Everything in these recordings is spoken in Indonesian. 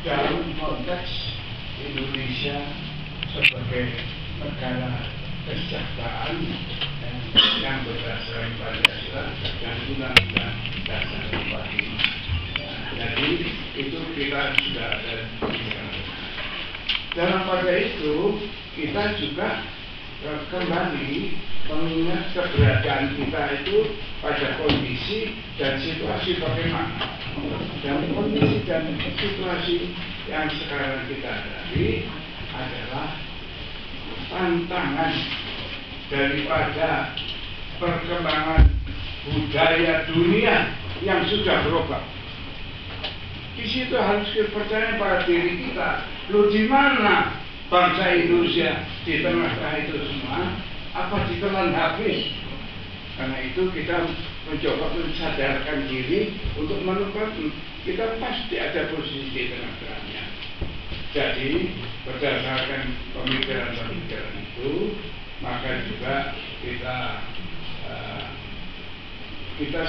dalam konteks Indonesia sebagai negara kesejahteraan yang berdasarkan Pancasila dan Undang-Undang Dasar 45. Jadi itu kita sudah ada di sana. Dalam pada itu kita juga kembali mengingat keberadaan kita itu pada kondisi dan situasi bagaimana. Dan kondisi dan situasi yang sekarang kita hadapi adalah tantangan daripada perkembangan budaya dunia yang sudah berubah. Di situ harus kita percaya pada diri kita. Loh, di mana bangsa Indonesia di tengah-tengah itu semua? Apa ditelan habis? Karena itu kita mencoba mensadarkan diri untuk menempatkan kita pasti ada posisi di tengah-tengahnya. Jadi berdasarkan pemikiran-pemikiran itu, maka juga kita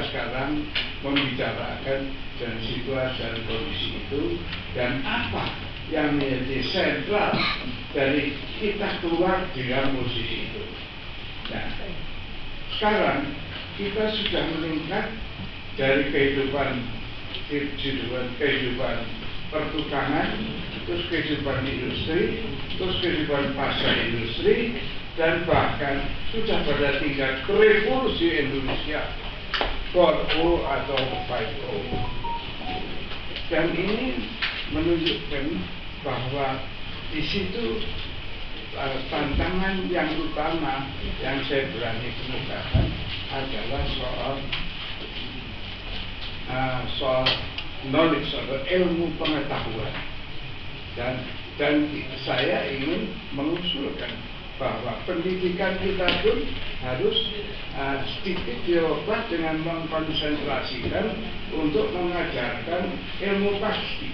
sekarang membicarakan dan situasi dan kondisi itu dan apa yang menjadi sentral dari kita keluar dalam posisi itu. Nah, sekarang kita sudah meningkat dari kehidupan pertukangan, terus kehidupan industri, terus kehidupan pasar industri, dan bahkan sudah pada tingkat revolusi Indonesia 4.0 atau 5.0. Dan ini menunjukkan bahwa di situ tantangan yang utama yang saya berani kemukakan adalah soal knowledge atau ilmu pengetahuan, dan saya ingin mengusulkan bahwa pendidikan kita pun harus sedikit dirubah dengan mengkonsentrasikan untuk mengajarkan ilmu pasti.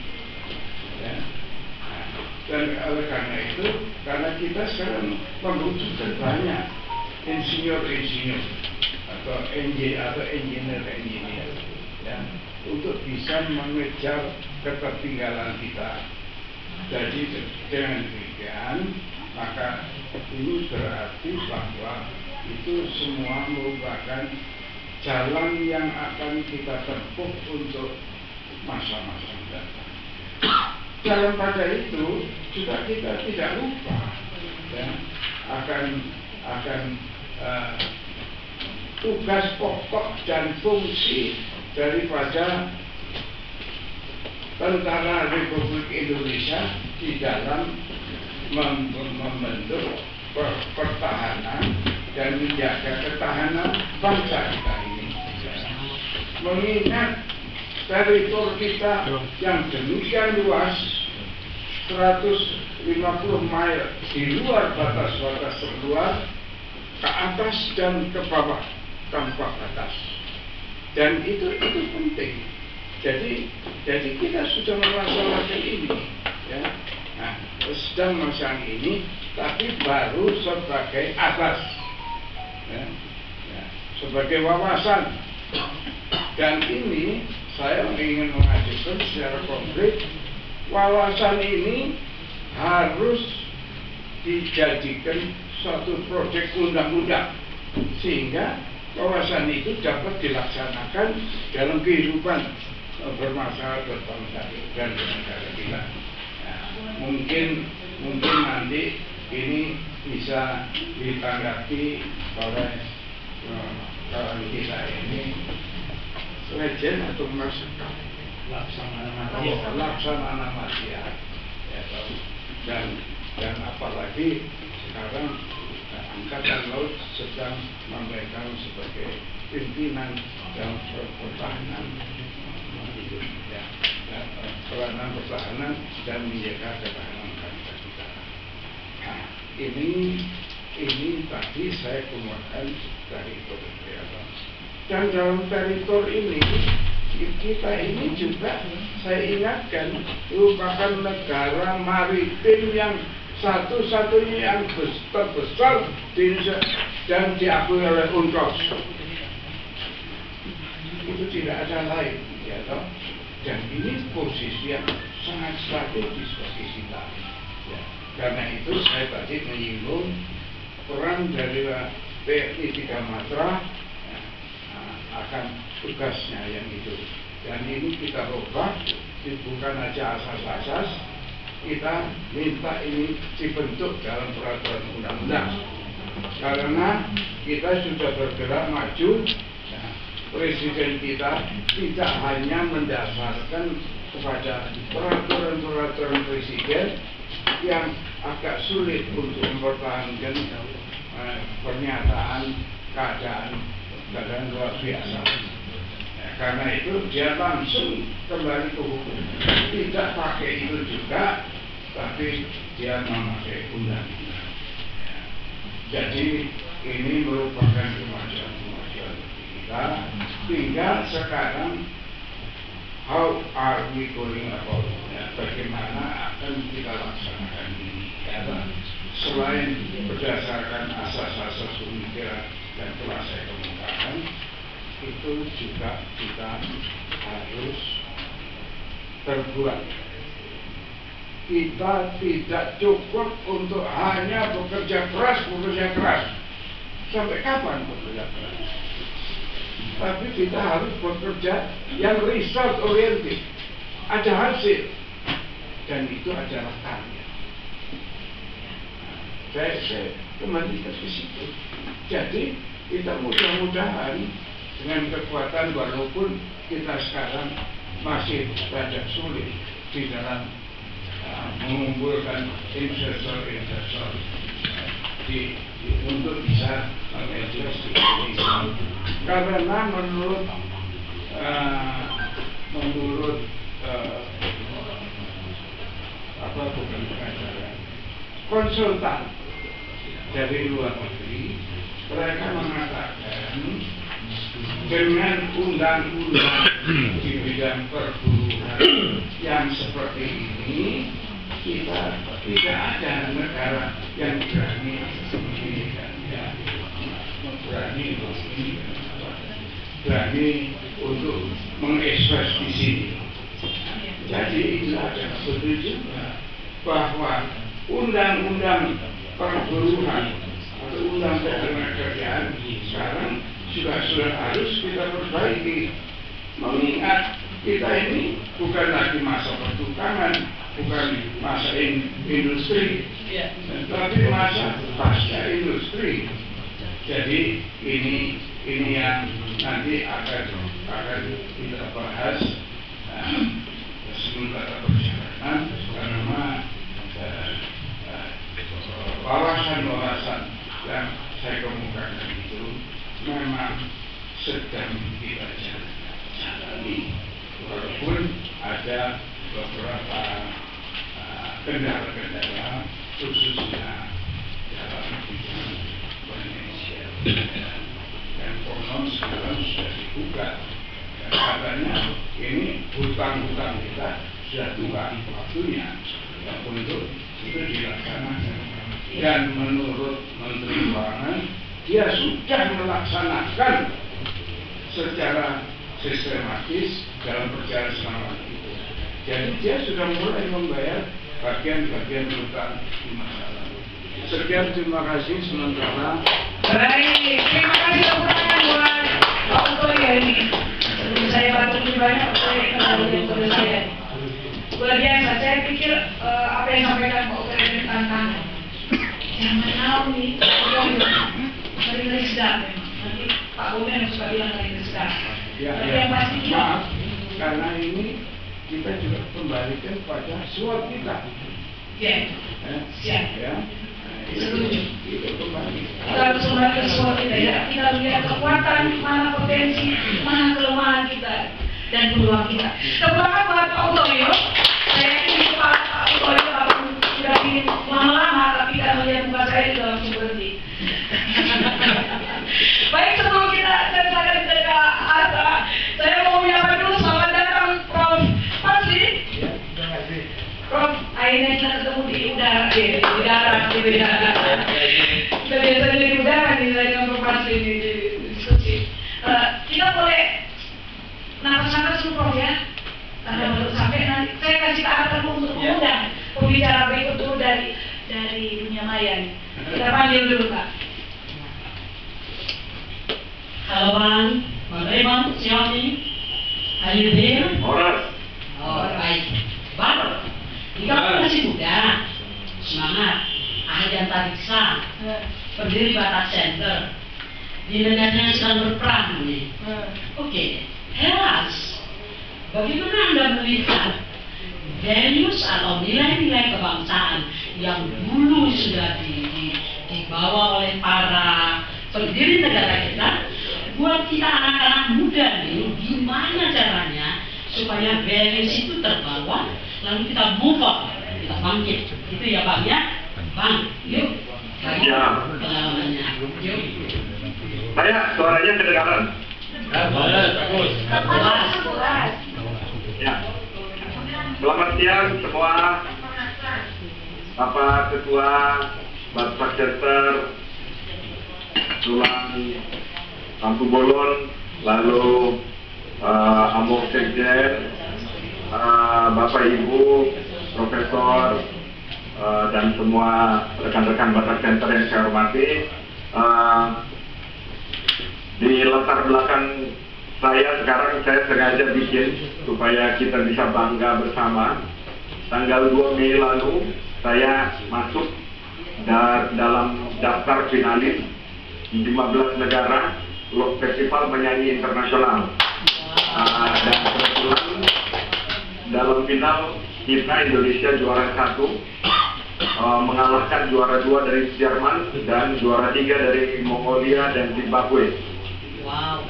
Ya. Dan oleh karena itu, karena kita sekarang membutuhkan banyak insinyur-insinyur atau engineer, ya, untuk bisa mengejar ketertinggalan kita. Jadi dengan demikian, maka ini berarti bahwa itu semua merupakan jalan yang akan kita tempuh untuk masa-masa mendatang. Dalam pada itu juga kita tidak lupa, ya, akan tugas pokok dan fungsi daripada Tentara Republik Indonesia di dalam membentuk pertahanan dan menjaga ketahanan bangsa kita ini. Mengingat teritori kita yang demikian luas, 150 mil di luar batas-batas terluar, ke atas dan ke bawah tanpa batas. Dan itu penting. Jadi kita sudah memasalahkan ini, ya. Nah, sedang masalah ini, tapi baru sebagai asas, ya, sebagai wawasan. Dan ini saya ingin mengajukan secara konkret, wawasan ini harus dijadikan suatu proyek undang-undang sehingga wawasan itu dapat dilaksanakan dalam kehidupan bermasalah berbangsa dan bernegara kita. Nah, mungkin nanti ini bisa ditanggapi oleh kawan kita ini legend atau masyarakat Laksamana Madia, ya, dan apalagi sekarang Angkatan Laut sedang memegang sebagai pimpinan dalam pertahanan, ya, peranan pertahanan dan menjaga ketahanan bangsa kita. Nah, ini tadi saya kemukakan dari teritorial. Dan dalam teritori ini kita ini juga saya ingatkan merupakan negara maritim yang satu-satunya yang terbesar di Indonesia dan diakui oleh UNCLOS. itu tidak ada lain, ya toh. Dan ini posisi yang sangat strategis bagi kita. Ya. Karena itu saya tadi menyinggung peran dari PRI 3 Matra ya, akan tugasnya yang itu. Dan ini kita ubah, bukan aja asas-asas, kita minta ini dibentuk dalam peraturan undang-undang. Karena kita sudah bergerak maju, ya, Presiden kita tidak hanya mendasarkan kepada peraturan-peraturan Presiden yang agak sulit untuk mempertahankan pernyataan keadaan luar biasa. Ya, karena itu dia langsung kembali ke hukum. Tidak pakai itu juga, tapi dia memakai undang-undang. Ya. Jadi ini merupakan kemajuan kita. Tinggal sekarang how are we going about, ya, bagaimana akan kita laksanakan ini, ya, selain berdasarkan asas-asas pemikiran yang telah saya kemukakan, itu juga kita harus terbuat. Kita tidak cukup untuk hanya bekerja keras. Sampai kapan bekerja keras? Tapi kita harus bekerja yang result oriented, ada hasil, dan itu adalah karya. Saya kembali ke situ. Jadi kita mudah-mudahan dengan kekuatan, walaupun kita sekarang masih rada sulit di dalam mengumpulkan investor untuk bisa menginvestasi Indonesia, karena menurut konsultan dari luar negeri, mereka mengatakan dengan undang-undang di bidang perburuan yang seperti ini, kita tidak ada negara yang berani untuk mengekspres di sini. Jadi inilah adalah betul juga bahwa undang-undang perburuan atau undang-undang ketenagakerjaan sekarang sudah harus kita perbaiki, mengingat kita ini bukan lagi masa pertukangan, bukan masa industri, tapi masa pasca industri. Jadi ini yang nanti akan kita bahas sementara perjalanan, karena wawasan-wawasan yang saya kemukakan itu memang sedang kita jalani, walaupun ada beberapa kendala-kendala khususnya dalam bidang finansial, dan konon sekarang sudah dibuka dan katanya ini hutang-hutang kita sudah tua waktunya untuk itu dilaksanakan. Dan menurut Menteri Keuangan, dia sudah melaksanakan secara sistematis dalam perjalanan selama itu. Jadi dia sudah mulai membayar bagian-bagian hutang di masa lalu. Sekian, terima kasih sementara. Baik, terima kasih buat Pak Uto ya ini. Saya bantu lebih banyak, saya ingin kepada saya. Luar biasa, saya pikir apa yang disampaikan Pak Uto ini tentang jangan tahu nih, ngeri-ngeri sedap memang. Nanti Pak Bomen yang suka bilang ngeri-ngeri sedap. Tapi yang pasti maaf, karena ini kita juga kembalikan pada suap kita. Ya, siap. Ya. Setuju. Itu kembali. Kita harus kembali ke suap kita ya. Kita lihat kekuatan, mana potensi, mana kelemahan kita dan peluang kita. Kekuatan buat Pak Utoyo. Saya yakin Pak Utoyo sudah ingin lama-lama, tapi karena melihat muka saya juga langsung berhenti. Baik, sebelum kita selesai ke Arta, saya mau menyapa dulu selamat datang Prof. Fadli. Ya, terima kasih. Prof, akhirnya kita ketemu di udara, di udara. Kita biasanya di udara nih, saya dengan Prof. Fadli di diskusi. Kita boleh pembicara berikut dulu dari dunia maya nih. Kita panggil dulu Kak. Halo Bang Raymond, Xiaomi, are you there? Horas. Oh baik, Bang, kamu masih muda, semangat, ahli antariksa, pendiri Batak Center, di negara yang sedang berperang nih. Oke, Heras, bagaimana Anda melihat values atau nilai-nilai kebangsaan yang dulu sudah dibawa oleh para pendiri negara kita, buat kita anak-anak muda nih, gimana caranya supaya values itu terbawa, lalu kita move on, kita bangkit, gitu ya Bang ya? Bang, yuk, Ya. pengalamannya, yuk. Saya suaranya kedengaran. Bagus. Ya. Selamat siang semua. Bapak Ketua Batak Center, Tulang Lampu Bolon, lalu Amok Sekjen, Bapak Ibu, Profesor, dan semua rekan-rekan Batak Center yang saya hormati. Di latar belakang saya sekarang, saya sengaja bikin supaya kita bisa bangga bersama. Tanggal 2 Mei lalu saya masuk dalam daftar finalis di 15 negara festival penyanyi internasional. Dan kebetulan dalam final kita Indonesia juara 1, mengalahkan juara 2 dari Jerman dan juara 3 dari Mongolia dan Zimbabwe. Wow.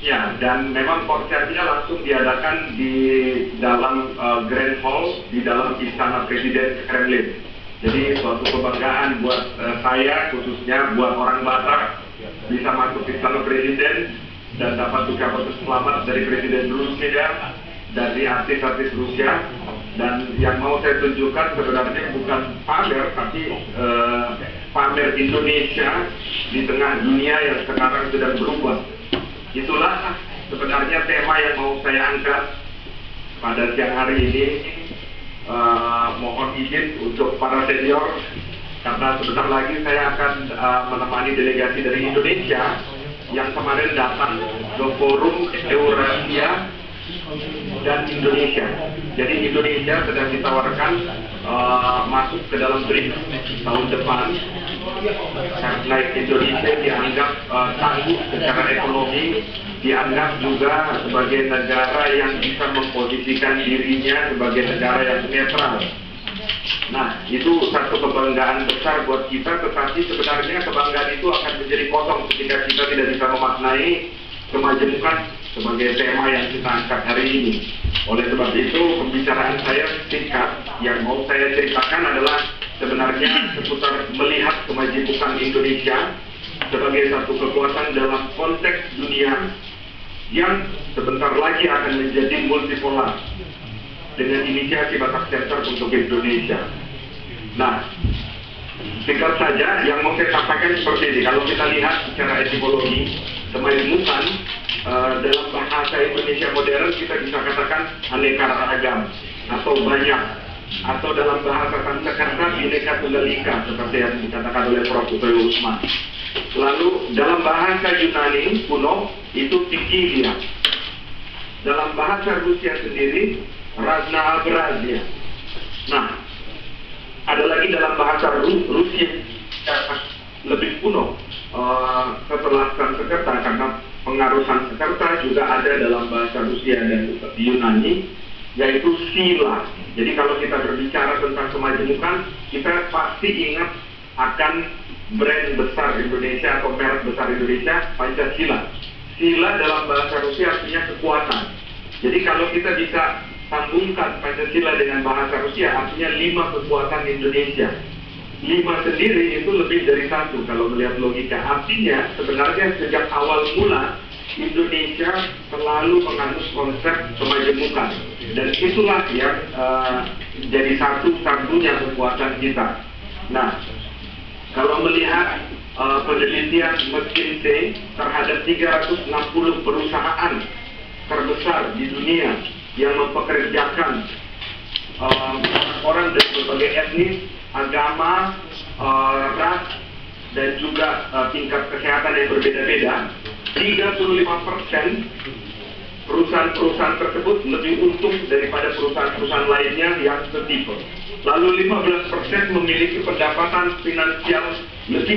Ya, dan memang konsernya langsung diadakan di dalam Grand Hall di dalam Istana Presiden Kremlin. Jadi suatu kebanggaan buat saya, khususnya buat orang Batak, bisa masuk Istana Presiden dan dapat ucapan selamat dari Presiden Rusia, dari artis-artis Rusia. Dan yang mau saya tunjukkan sebenarnya bukan pamer, tapi pamer Indonesia di tengah dunia yang sekarang sedang berubah. Itulah sebenarnya tema yang mau saya angkat pada siang hari ini. Mohon izin untuk para senior, karena sebentar lagi saya akan menemani delegasi dari Indonesia yang kemarin datang ke forum Eurasia dan Indonesia. Jadi Indonesia sedang ditawarkan masuk ke dalam BRICS tahun depan, karena Indonesia dianggap tangguh secara ekonomi, dianggap juga sebagai negara yang bisa memposisikan dirinya sebagai negara yang netral. Nah, itu satu kebanggaan besar buat kita, tetapi sebenarnya kebanggaan itu akan menjadi kosong ketika kita tidak bisa memaknai kemajemukan sebagai tema yang kita angkat hari ini. Oleh sebab itu, pembicaraan saya singkat, yang mau saya ceritakan adalah sebenarnya seputar melihat kemajemukan Indonesia sebagai satu kekuatan dalam konteks dunia yang sebentar lagi akan menjadi multipolar dengan inisiasi Batak Center untuk Indonesia. Nah, singkat saja, yang mau saya sampaikan seperti ini. Kalau kita lihat secara etimologi, kemajemukan dalam bahasa Indonesia modern kita bisa katakan aneka ragam atau banyak, atau dalam bahasa Sanskerta bineka tunggal ika seperti yang dikatakan oleh Prof. Usman. Lalu dalam bahasa Yunani kuno itu Tikilia. Dalam bahasa Rusia sendiri Razna Abrazia. Nah, ada lagi dalam bahasa Rusia lebih kuno setelah Sanskerta, karena pengaruh Sanskerta juga ada dalam bahasa Rusia dan Yunani, yaitu sila. Jadi kalau kita berbicara tentang kemajemukan, kita pasti ingat akan brand besar Indonesia atau merek besar Indonesia, Pancasila. Sila dalam bahasa Rusia artinya kekuatan. Jadi kalau kita bisa sambungkan Pancasila dengan bahasa Rusia, artinya 5 kekuatan Indonesia. 5 sendiri itu lebih dari 1 kalau melihat logika. Artinya sebenarnya sejak awal mula Indonesia selalu menganut konsep kemajemukan, dan itulah yang jadi satu-satunya kekuatan kita. Nah, kalau melihat penelitian McKinsey terhadap 360 perusahaan terbesar di dunia yang mempekerjakan orang dari berbagai etnis, agama, ras, dan juga tingkat kesehatan yang berbeda-beda. 35% perusahaan-perusahaan tersebut lebih untung daripada perusahaan-perusahaan lainnya yang setipe. Lalu 15% memiliki pendapatan finansial lebih